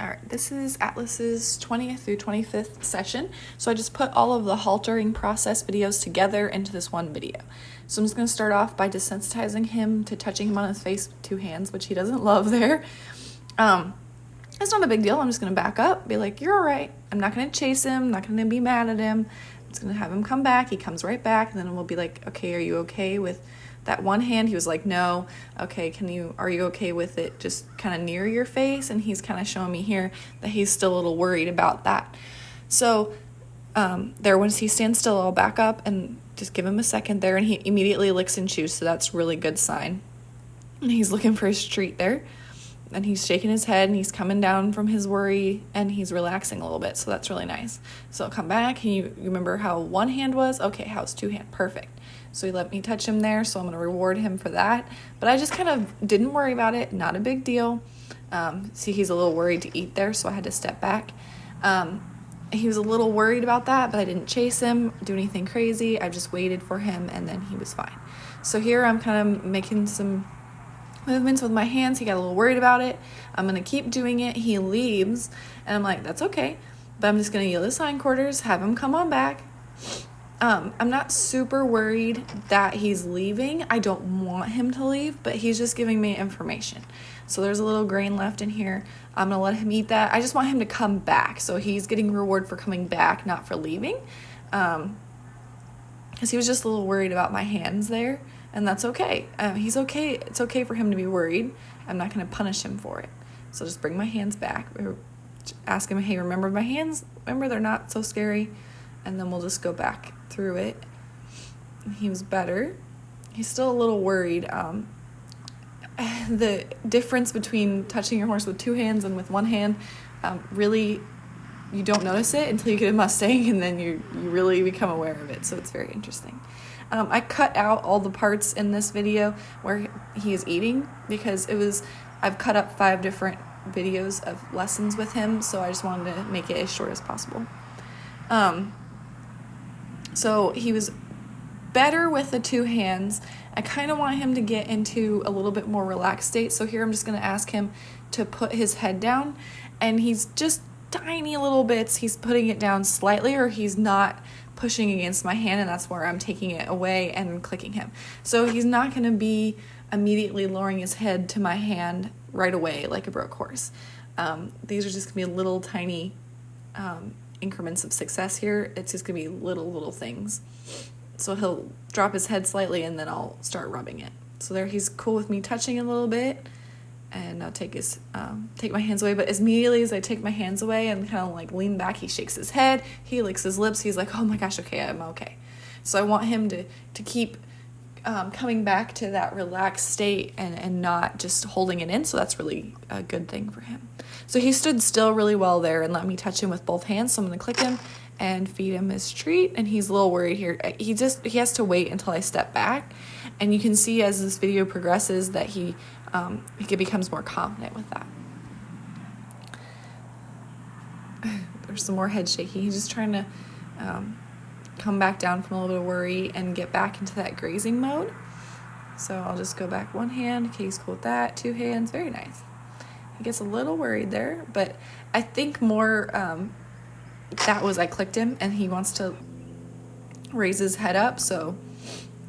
All right, this is Atlas's 20th through 25th session. So I just put all of the haltering process videos together into this one video. So I'm just going to start off by desensitizing him to touching him on his face with 2 hands, which he doesn't love there. It's not a big deal. I'm just going to back up, be like, you're all right. I'm not going to chase him. I'm not going to be mad at him. I'm just going to have him come back. He comes right back, and then we'll be like, okay, are you okay with that one hand? He was like, no. Okay, are you okay with it just kind of near your face? And he's kind of showing me here that he's still a little worried about that. So once he stands still, I'll back up and just give him a second there, and he immediately licks and chews, so that's a really good sign. And he's looking for his treat there, and he's shaking his head, and he's coming down from his worry, and he's relaxing a little bit, so that's really nice. So I'll come back, and you remember how one hand was? Okay, how's 2 hand? Perfect. So he let me touch him there, so I'm going to reward him for that. But I just kind of didn't worry about it. Not a big deal. See, he's a little worried to eat there, so I had to step back. He was a little worried about that, but I didn't chase him, do anything crazy. I just waited for him, and then he was fine. So here I'm kind of making some movements with my hands. He got a little worried about it. I'm going to keep doing it. He leaves, and I'm like, that's okay. But I'm just going to yield his hindquarters, have him come on back. I'm not super worried that he's leaving. I don't want him to leave, but he's just giving me information. So there's a little grain left in here. I'm going to let him eat that. I just want him to come back. So he's getting reward for coming back, not for leaving. Because he was just a little worried about my hands there, and that's okay. He's okay. It's okay for him to be worried. I'm not going to punish him for it. So just bring my hands back. Ask him, hey, remember my hands? Remember, they're not so scary. And then we'll just go back through it. He was better. He's still a little worried. The difference between touching your horse with 2 hands and with 1 hand, really, you don't notice it until you get a Mustang, and then you really become aware of it. So it's very interesting. I cut out all the parts in this video where he is eating, because I've cut up 5 different videos of lessons with him, so I just wanted to make it as short as possible. So he was better with the 2 hands. I kind of want him to get into a little bit more relaxed state. So here I'm just going to ask him to put his head down, and he's just tiny little bits. He's putting it down slightly, or he's not pushing against my hand, and that's where I'm taking it away and clicking him. So he's not going to be immediately lowering his head to my hand right away like a broke horse. These are just going to be little tiny increments of success here. It's just gonna be little things. So he'll drop his head slightly, and then I'll start rubbing it. So there, he's cool with me touching a little bit, and I'll take my hands away. But as immediately as I take my hands away and kind of like lean back, he shakes his head, he licks his lips, he's like, oh my gosh, okay, I'm okay. So I want him to keep coming back to that relaxed state and not just holding it in. So that's really a good thing for him. So he stood still really well there and let me touch him with both hands. So I'm going to click him and feed him his treat. And he's a little worried here. He has to wait until I step back. And you can see as this video progresses that he becomes more confident with that. There's some more head shaking. He's just trying to come back down from a little bit of worry and get back into that grazing mode. So I'll just go back 1 hand. Okay, he's cool with that. 2 hands. Very nice. He gets a little worried there, but I think more that was I clicked him and he wants to raise his head up. So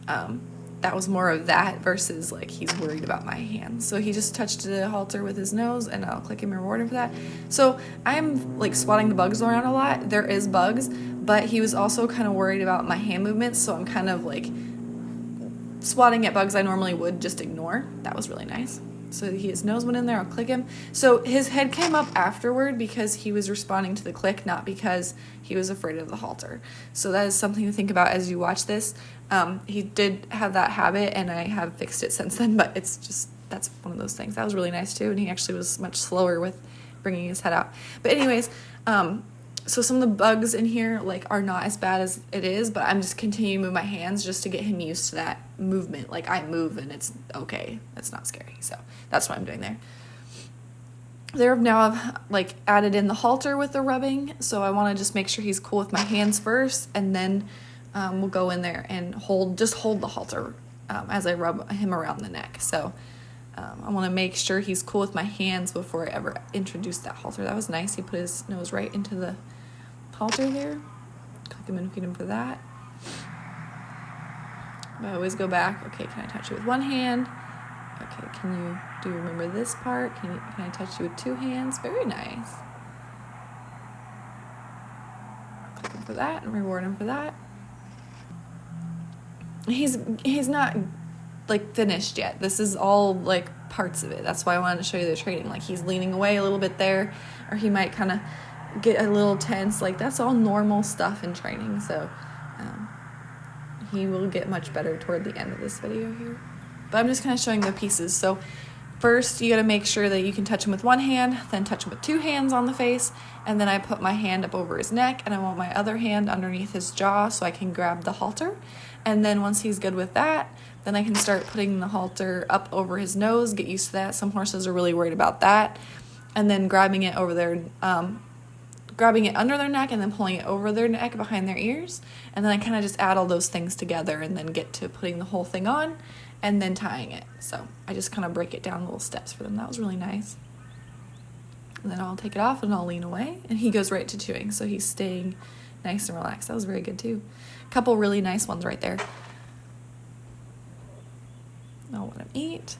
that was more of that versus like he's worried about my hands. So he just touched the halter with his nose, and I'll click him and reward him for that. So I'm like swatting the bugs around a lot. There is bugs, but he was also kind of worried about my hand movements. So I'm kind of like swatting at bugs I normally would just ignore. That was really nice. So his nose went in there, I'll click him. So his head came up afterward because he was responding to the click, not because he was afraid of the halter. So that is something to think about as you watch this. He did have that habit, and I have fixed it since then, but it's just, that's one of those things. That was really nice too, and he actually was much slower with bringing his head out. But anyways, so some of the bugs in here like are not as bad as it is, but I'm just continuing to move my hands just to get him used to that movement. Like I move and it's okay. It's not scary. So that's what I'm doing there. There now I've like added in the halter with the rubbing. So I want to just make sure he's cool with my hands first, and then we'll go in there and hold the halter as I rub him around the neck. So I want to make sure he's cool with my hands before I ever introduce that halter. That was nice. He put his nose right into the halter there. Click him and feed him for that. I always go back. Okay, can I touch you with one hand? Okay, do you remember this part? Can I touch you with two hands? Very nice. Click him for that and reward him for that. He's not like finished yet. This is all like parts of it. That's why I wanted to show you the training. Like he's leaning away a little bit there, or he might kind of get a little tense. Like that's all normal stuff in training. So he will get much better toward the end of this video here. But I'm just kind of showing the pieces. So first you got to make sure that you can touch him with one hand, then touch him with two hands on the face, and then I put my hand up over his neck and I want my other hand underneath his jaw so I can grab the halter. And then once he's good with that, then I can start putting the halter up over his nose. Get used to that. Some horses are really worried about that. And then grabbing it over their, grabbing it under their neck and then pulling it over their neck behind their ears. And then I kind of just add all those things together and then get to putting the whole thing on and then tying it. So I just kind of break it down little steps for them. That was really nice. And then I'll take it off and I'll lean away and he goes right to chewing. So he's staying nice and relaxed. That was very good too. A couple really nice ones right there. I'll let him eat.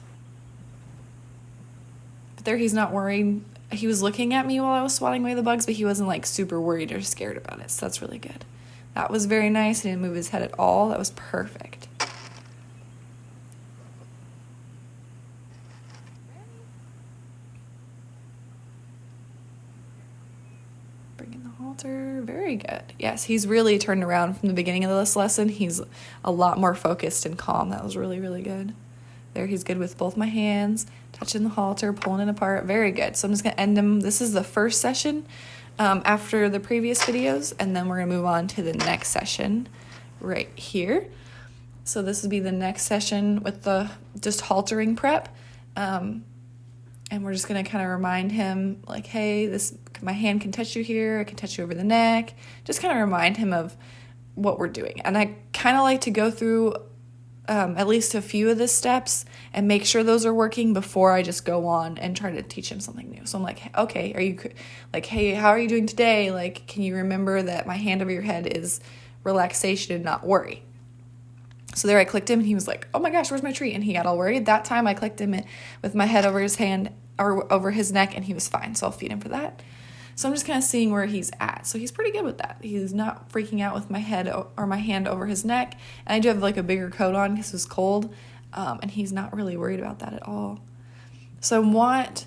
But there he's not worried. He was looking at me while I was swatting away the bugs, but he wasn't like super worried or scared about it. So that's really good. That was very nice. He didn't move his head at all. That was perfect. Bringing the halter. Very good. Yes, he's really turned around from the beginning of this lesson. He's a lot more focused and calm. That was really, really good. There, he's good with both my hands, touching the halter, pulling it apart. Very good. So I'm just going to end him. This is the first session after the previous videos, and then we're going to move on to the next session right here. So this would be the next session with the just haltering prep. And we're just going to kind of remind him, like, hey, my hand can touch you here. I can touch you over the neck. Just kind of remind him of what we're doing. And I kind of like to go through at least a few of the steps and make sure those are working before I just go on and try to teach him something new. So I'm like, okay, are you like, hey, how are you doing today? Like, can you remember that my hand over your head is relaxation and not worry? So there I clicked him and he was like, oh my gosh, where's my treat? And he got all worried. That time I clicked him with my head over his hand or over his neck and he was fine. So I'll feed him for that. So I'm just kind of seeing where he's at. So he's pretty good with that. He's not freaking out with my head or my hand over his neck. And I do have like a bigger coat on because it was cold. And he's not really worried about that at all. So I want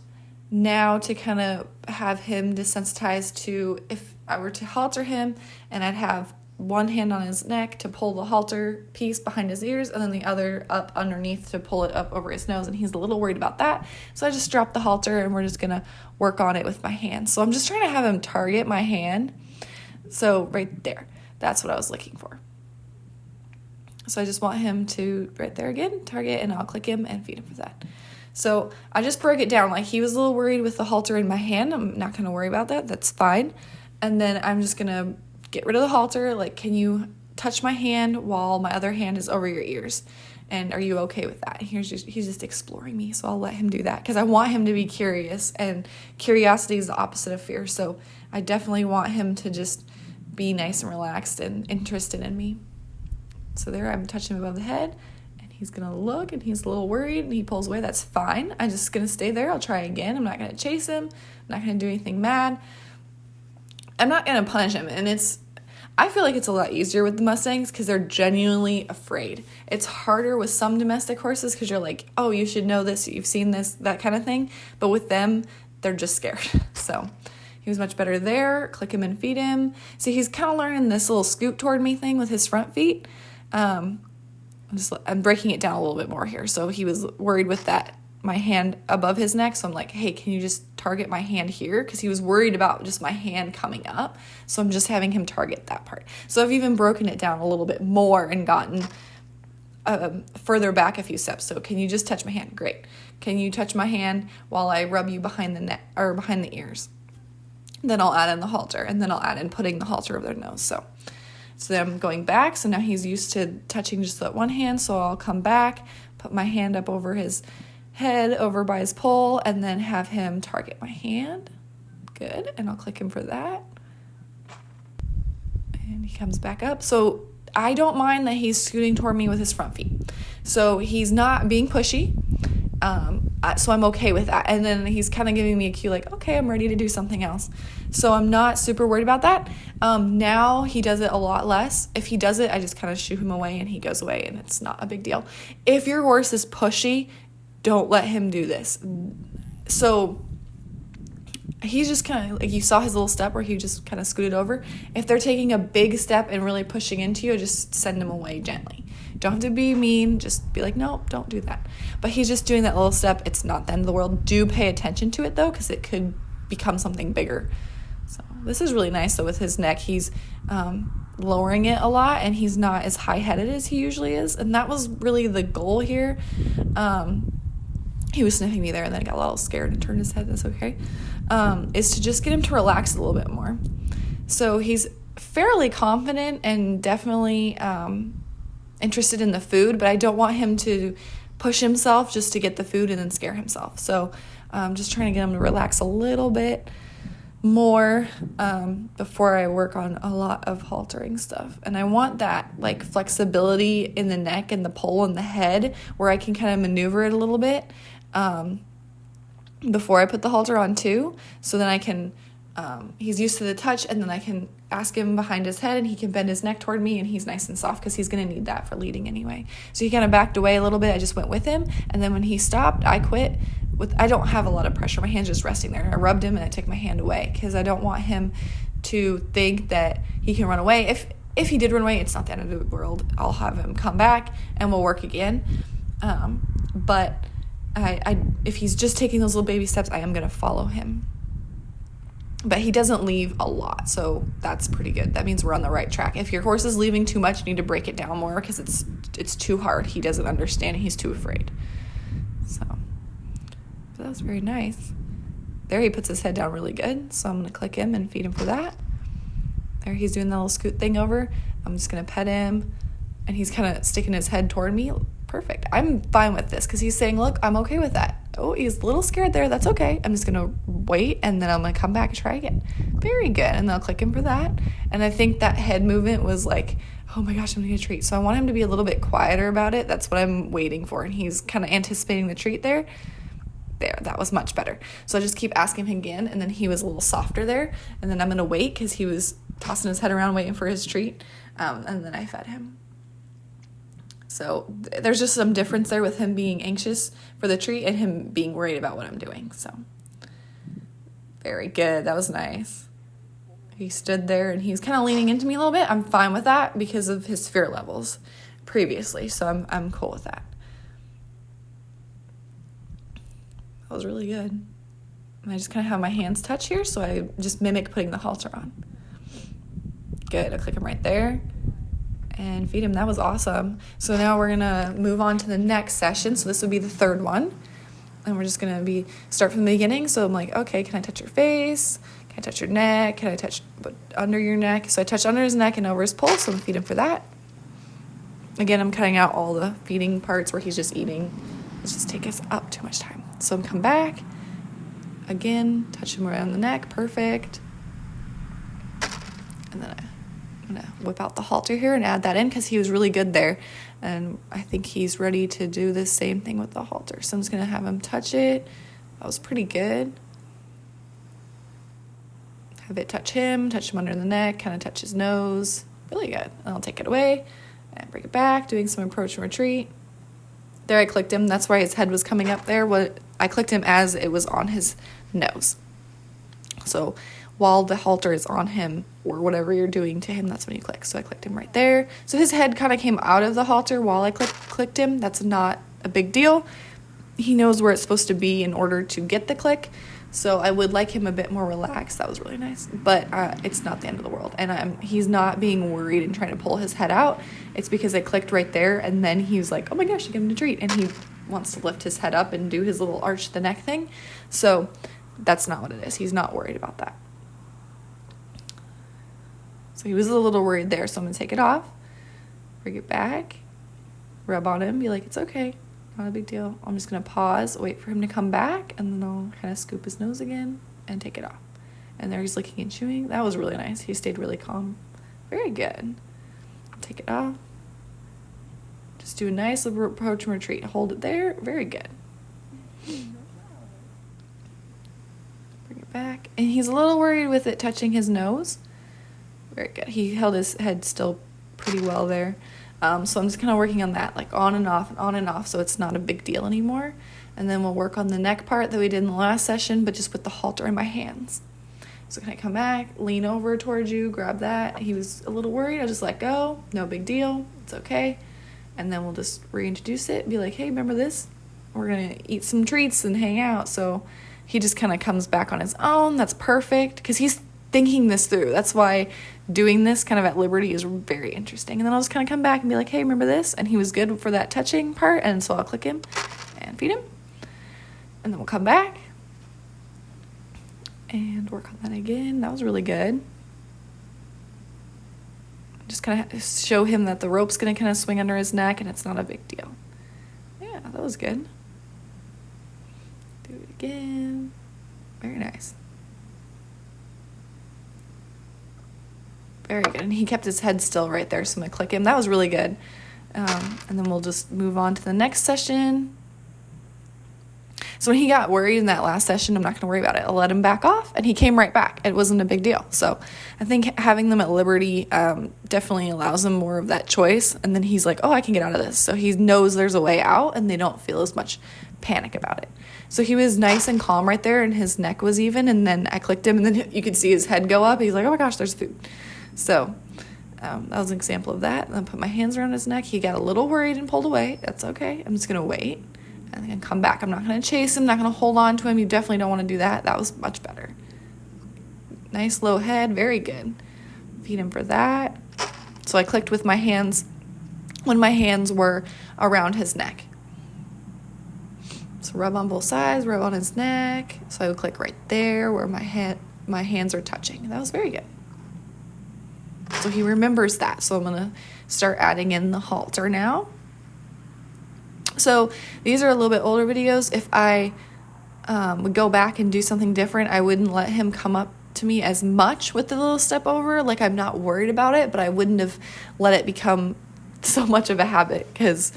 now to kind of have him desensitized to, if I were to halter him and I'd have one hand on his neck to pull the halter piece behind his ears and then the other up underneath to pull it up over his nose, and he's a little worried about that. So I just dropped the halter and we're just gonna work on it with my hand. So I'm just trying to have him target my hand. So right there, that's what I was looking for. So I just want him to, right there again, target, and I'll click him and feed him for that. So I just broke it down. Like he was a little worried with the halter in my hand. I'm not gonna worry about that, that's fine. And then I'm just gonna get rid of the halter. Like, can you touch my hand while my other hand is over your ears? And are you okay with that? He's just exploring me, so I'll let him do that because I want him to be curious, and curiosity is the opposite of fear. So I definitely want him to just be nice and relaxed and interested in me. So there, I'm touching him above the head, and he's gonna look, and he's a little worried, and he pulls away. That's fine. I'm just gonna stay there. I'll try again. I'm not gonna chase him. I'm not gonna do anything mad. I'm not going to punish him, and I feel like it's a lot easier with the Mustangs because they're genuinely afraid. It's harder with some domestic horses because you're like, oh, you should know this, you've seen this, that kind of thing. But with them, they're just scared. So he was much better there. Click him and feed him. See, he's kind of learning this little scoot toward me thing with his front feet. I'm breaking it down a little bit more here. So he was worried with that, my hand above his neck. So I'm like, hey, can you just target my hand here? Because he was worried about just my hand coming up. So I'm just having him target that part. So I've even broken it down a little bit more and gotten further back a few steps. So can you just touch my hand? Great. Can you touch my hand while I rub you behind the neck or behind the ears? Then I'll add in the halter, and then I'll add in putting the halter over their nose. So then I'm going back. So now he's used to touching just that one hand. So I'll come back, put my hand up over his head over by his pole and then have him target my hand. Good, and I'll click him for that. And he comes back up. So I don't mind that he's scooting toward me with his front feet. So he's not being pushy. So I'm okay with that. And then he's kind of giving me a cue like, okay, I'm ready to do something else. So I'm not super worried about that. Now he does it a lot less. If he does it, I just kind of shoo him away and he goes away and it's not a big deal. If your horse is pushy, don't let him do this. So he's just kind of like, you saw his little step where he just kind of scooted over. If they're taking a big step and really pushing into you, just send him away gently. Don't have to be mean, just be like, no, don't do that. But he's just doing that little step. It's not the end of the world. Do pay attention to it though, because it could become something bigger. So this is really nice. So with his neck, he's lowering it a lot and he's not as high-headed as he usually is. And that was really the goal here. He was sniffing me there and then got a little scared and turned his head. That's okay. Is to just get him to relax a little bit more. So he's fairly confident and definitely interested in the food, but I don't want him to push himself just to get the food and then scare himself. So I'm just trying to get him to relax a little bit more before I work on a lot of haltering stuff. And I want that like flexibility in the neck and the pole and the head where I can kind of maneuver it a little bit before I put the halter on too. So then I can, he's used to the touch and then I can ask him behind his head and he can bend his neck toward me and he's nice and soft because he's going to need that for leading anyway. So he kind of backed away a little bit. I just went with him. And then when he stopped, I quit. I don't have a lot of pressure. My hand's just resting there. I rubbed him and I took my hand away because I don't want him to think that he can run away. If he did run away, it's not the end of the world. I'll have him come back and we'll work again. But if he's just taking those little baby steps, I am going to follow him. But he doesn't leave a lot, so that's pretty good. That means we're on the right track. If your horse is leaving too much, you need to break it down more because it's too hard. He doesn't understand and he's too afraid. So that was very nice. There he puts his head down really good, so I'm going to click him and feed him for that. There he's doing that little scoot thing over. I'm just going to pet him, and he's kind of sticking his head toward me. Perfect. I'm fine with this because he's saying, look, I'm okay with that. Oh, he's a little scared there. That's okay. I'm just going to wait, and then I'm going to come back and try again. Very good. And then I'll click him for that. And I think that head movement was like, oh my gosh, I'm going to get a treat. So I want him to be a little bit quieter about it. That's what I'm waiting for. And he's kind of anticipating the treat there. There, that was much better. So I just keep asking him again, and then he was a little softer there. And then I'm going to wait because he was tossing his head around waiting for his treat. And then I fed him. So there's just some difference there with him being anxious for the treat and him being worried about what I'm doing. So very good. That was nice. He stood there and he's kind of leaning into me a little bit. I'm fine with that because of his fear levels previously. So I'm cool with that. That was really good. And I just kind of have my hands touch here, so I just mimic putting the halter on. Good. I'll click him right there and feed him. That was awesome. So now we're going to move on to the next session. So this would be the third one. And we're just going to start from the beginning. So I'm like, okay, can I touch your face? Can I touch your neck? Can I touch under your neck? So I touch under his neck and over his pole, so I'm going to feed him for that. Again, I'm cutting out all the feeding parts where he's just eating. Let's just take us up too much time. So I'm come back. Again, touch him around the neck. Perfect. And then I'm going to whip out the halter here and add that in because he was really good there. And I think he's ready to do the same thing with the halter. So I'm just going to have him touch it. That was pretty good. Have it touch him under the neck, kind of touch his nose. Really good. And I'll take it away and bring it back, doing some approach and retreat. There I clicked him. That's why his head was coming up there. I clicked him as it was on his nose. So while the halter is on him or whatever you're doing to him, that's when you click. So I clicked him right there. So his head kind of came out of the halter while I clicked him. That's not a big deal. He knows where it's supposed to be in order to get the click. So I would like him a bit more relaxed. That was really nice. But it's not the end of the world. And he's not being worried and trying to pull his head out. It's because I clicked right there, and then he was like, oh my gosh, I gave him a treat. And he wants to lift his head up and do his little arch the neck thing. So that's not what it is. He's not worried about that. So he was a little worried there. So I'm going to take it off, bring it back, rub on him, be like, it's okay. not a big deal. I'm just going to pause, wait for him to come back, and then I'll kind of scoop his nose again and take it off. And there he's licking and chewing. That was really nice. He stayed really calm. Very good. Take it off. Just do a nice approach and retreat. Hold it there. Very good. Bring it back. And he's a little worried with it touching his nose. Very good. He held his head still pretty well there. So I'm just kind of working on that, like on and off and on and off, so it's not a big deal anymore. And then we'll work on the neck part that we did in the last session, but just with the halter in my hands. So can I come back, lean over towards you, grab that? He was a little worried. I'll just let go. No big deal. It's okay. And then we'll just reintroduce it. Be like, hey, remember this? We're going to eat some treats and hang out. So he just kind of comes back on his own. That's perfect because he's thinking this through. That's why doing this kind of at liberty is very interesting. And then I'll just kind of come back and be like, hey, remember this? And he was good for that touching part. And so I'll click him and feed him. And then we'll come back and work on that again. That was really good. Just kind of show him that the rope's going to kind of swing under his neck and it's not a big deal. Yeah, that was good. Do it again. Very nice. Very good. And he kept his head still right there, so I'm going to click him. That was really good. And then we'll just move on to the next session. So when he got worried in that last session, I'm not going to worry about it. I'll let him back off, and he came right back. It wasn't a big deal. So I think having them at liberty definitely allows him more of that choice. And then he's like, oh, I can get out of this. So he knows there's a way out, and they don't feel as much panic about it. So he was nice and calm right there, and his neck was even. And then I clicked him, and then you could see his head go up. He's like, oh, my gosh, there's food. So that was an example of that. And then put my hands around his neck. He got a little worried and pulled away. That's okay. I'm just going to wait. And then come back. I'm not going to chase him, not going to hold on to him. You definitely don't want to do that. That was much better. Nice low head. Very good. Feed him for that. So I clicked with my hands when my hands were around his neck. So rub on both sides, rub on his neck. So I would click right there where my hands are touching. That was very good. So he remembers that. So I'm going to start adding in the halter now. So these are a little bit older videos. If I would go back and do something different, I wouldn't let him come up to me as much with the little step over. Like, I'm not worried about it, but I wouldn't have let it become so much of a habit because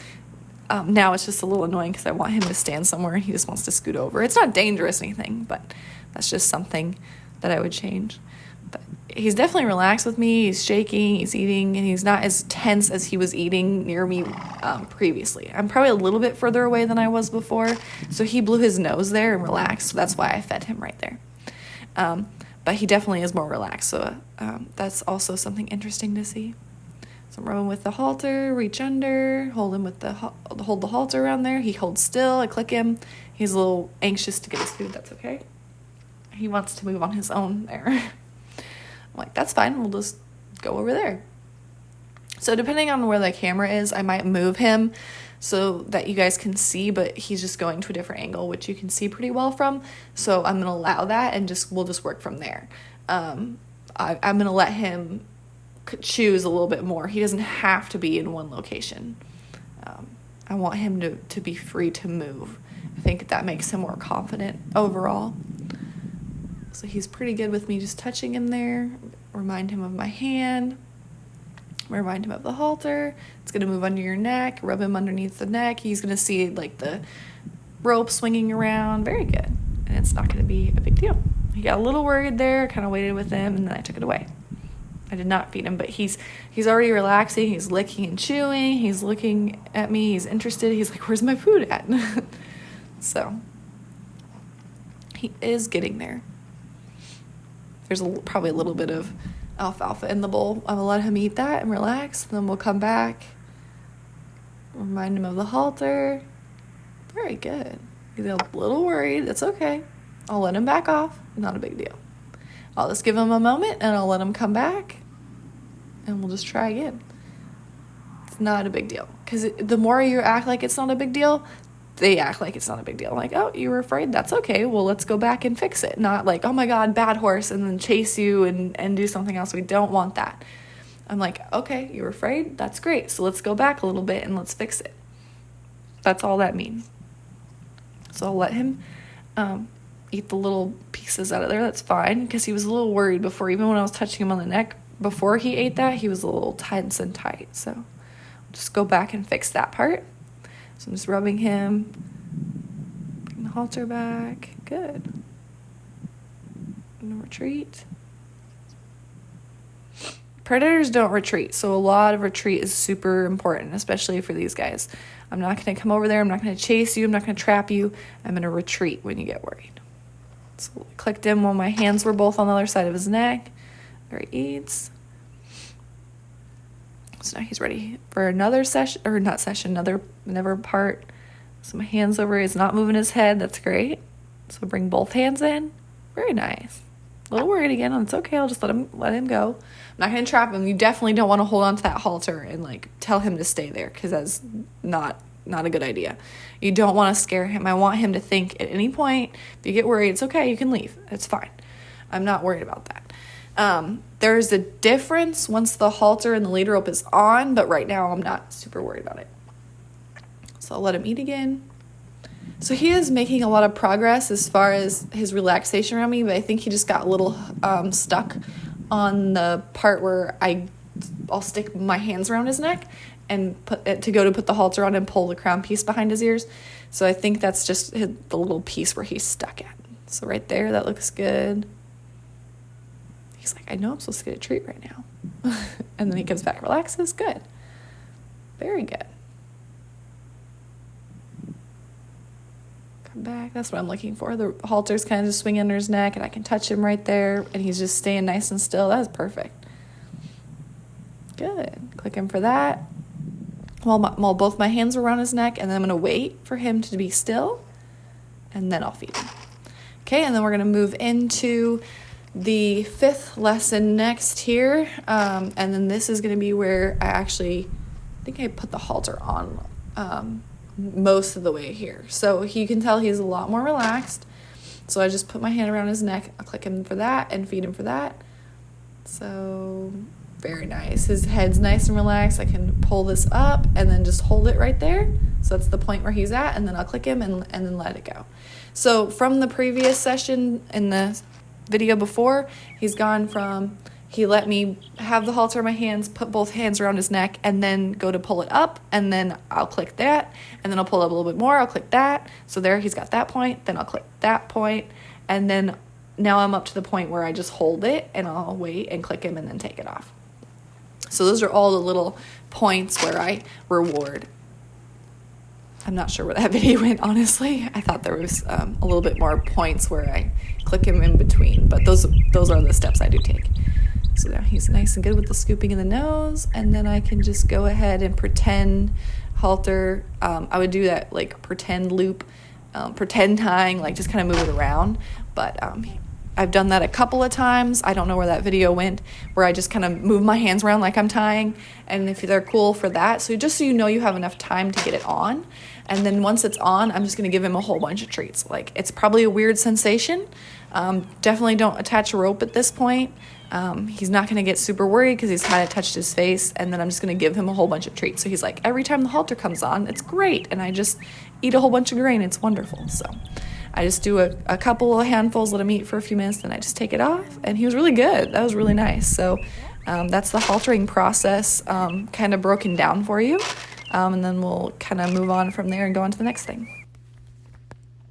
now it's just a little annoying because I want him to stand somewhere and he just wants to scoot over. It's not dangerous or anything, but that's just something that I would change. But he's definitely relaxed with me. He's shaking, he's eating, and he's not as tense as he was eating near me previously. I'm probably a little bit further away than I was before, so he blew his nose there and relaxed, so that's why I fed him right there. But he definitely is more relaxed, so that's also something interesting to see. So I'm rubbing with the halter, reach under, hold him with hold the halter around there. He holds still, I click him. He's a little anxious to get his food, that's okay. He wants to move on his own there. I'm like, that's fine, we'll just go over there. So depending on where the camera is, I might move him so that you guys can see, but he's just going to a different angle, which you can see pretty well from. So I'm going to allow that and we'll just work from there. I'm going to let him choose a little bit more. He doesn't have to be in one location. I want him to be free to move. I think that makes him more confident overall. So he's pretty good with me just touching him there. Remind him of my hand. Remind him of the halter. It's going to move under your neck. Rub him underneath the neck. He's going to see like the rope swinging around. Very good. And it's not going to be a big deal. He got a little worried there. Kind of waited with him and then I took it away. I did not feed him, but he's already relaxing. He's licking and chewing. He's looking at me. He's interested. He's like, where's my food at? So he is getting there. There's probably a little bit of alfalfa in the bowl. I'm going to let him eat that and relax. Then we'll come back. Remind him of the halter. Very good. He's a little worried. It's okay. I'll let him back off. Not a big deal. I'll just give him a moment and I'll let him come back. And we'll just try again. It's not a big deal. Because the more you act like it's not a big deal, they act like it's not a big deal. Like, oh, you were afraid? That's okay. Well, let's go back and fix it. Not like, oh my God, bad horse, and then chase you and do something else. We don't want that. I'm like, okay, you were afraid? That's great. So let's go back a little bit and let's fix it. That's all that means. So I'll let him eat the little pieces out of there. That's fine, because he was a little worried before, even when I was touching him on the neck. Before he ate that, he was a little tense and tight. So I'll just go back and fix that part. So I'm just rubbing him, bring the halter back. Good. And retreat. Predators don't retreat, so a lot of retreat is super important, especially for these guys. I'm not going to come over there. I'm not going to chase you. I'm not going to trap you. I'm going to retreat when you get worried. So I clicked him while my hands were both on the other side of his neck. There he eats. So now he's ready for another session, or not session, another part. So my hands over, he's not moving his head. That's great. So bring both hands in. Very nice. A little worried again. It's okay. I'll just let him go. I'm not going to trap him. You definitely don't want to hold on to that halter and like tell him to stay there, because that's not a good idea. You don't want to scare him. I want him to think at any point, if you get worried, it's okay. You can leave. It's fine. I'm not worried about that. There's a difference once the halter and the lead rope is on, but right now I'm not super worried about it. So I'll let him eat again. So he is making a lot of progress as far as his relaxation around me, but I think he just got a little stuck on the part where I'll stick my hands around his neck and put the halter on and pull the crown piece behind his ears. So I think that's just the little piece where he's stuck at. So right there, that looks good. He's like, I know I'm supposed to get a treat right now. And then he comes back, relaxes. Good. Very good. Come back. That's what I'm looking for. The halter's kind of just swinging under his neck, and I can touch him right there, and he's just staying nice and still. That is perfect. Good. Click him for that. While both my hands are around his neck, and then I'm going to wait for him to be still, and then I'll feed him. Okay, and then we're going to move into the 5th lesson next here, and then this is going to be where I think I put the halter on most of the way here. So you can tell he's a lot more relaxed. So I just put my hand around his neck. I'll click him for that and feed him for that. So very nice. His head's nice and relaxed. I can pull this up and then just hold it right there. So that's the point where he's at, and then I'll click him and then let it go. So from the previous session in the video before, he's gone from, he let me have the halter in my hands, put both hands around his neck, and then go to pull it up, and then I'll click that, and then I'll pull it up a little bit more, I'll click that. So there, he's got that point, then I'll click that point, and then now I'm up to the point where I just hold it, and I'll wait and click him and then take it off. So those are all the little points where I reward. I'm not sure where that video went, honestly. I thought there was a little bit more points where I click him in between, but those are the steps I do take. So now he's nice and good with the scooping in the nose, and then I can just go ahead and pretend halter. I would do that like pretend loop, pretend tying, like just kind of move it around. But I've done that a couple of times. I don't know where that video went, where I just kind of move my hands around like I'm tying, and if they're cool for that. So just so you know, you have enough time to get it on. And then once it's on, I'm just going to give him a whole bunch of treats. Like, it's probably a weird sensation. Definitely don't attach a rope at this point. He's not going to get super worried because he's kind of touched his face, and then I'm just going to give him a whole bunch of treats. So he's like, every time the halter comes on, it's great, and I just eat a whole bunch of grain. It's wonderful. So I just do a couple of handfuls, let him eat for a few minutes, then I just take it off, and he was really good. That was really nice. So that's the haltering process kind of broken down for you, and then we'll kind of move on from there and go on to the next thing.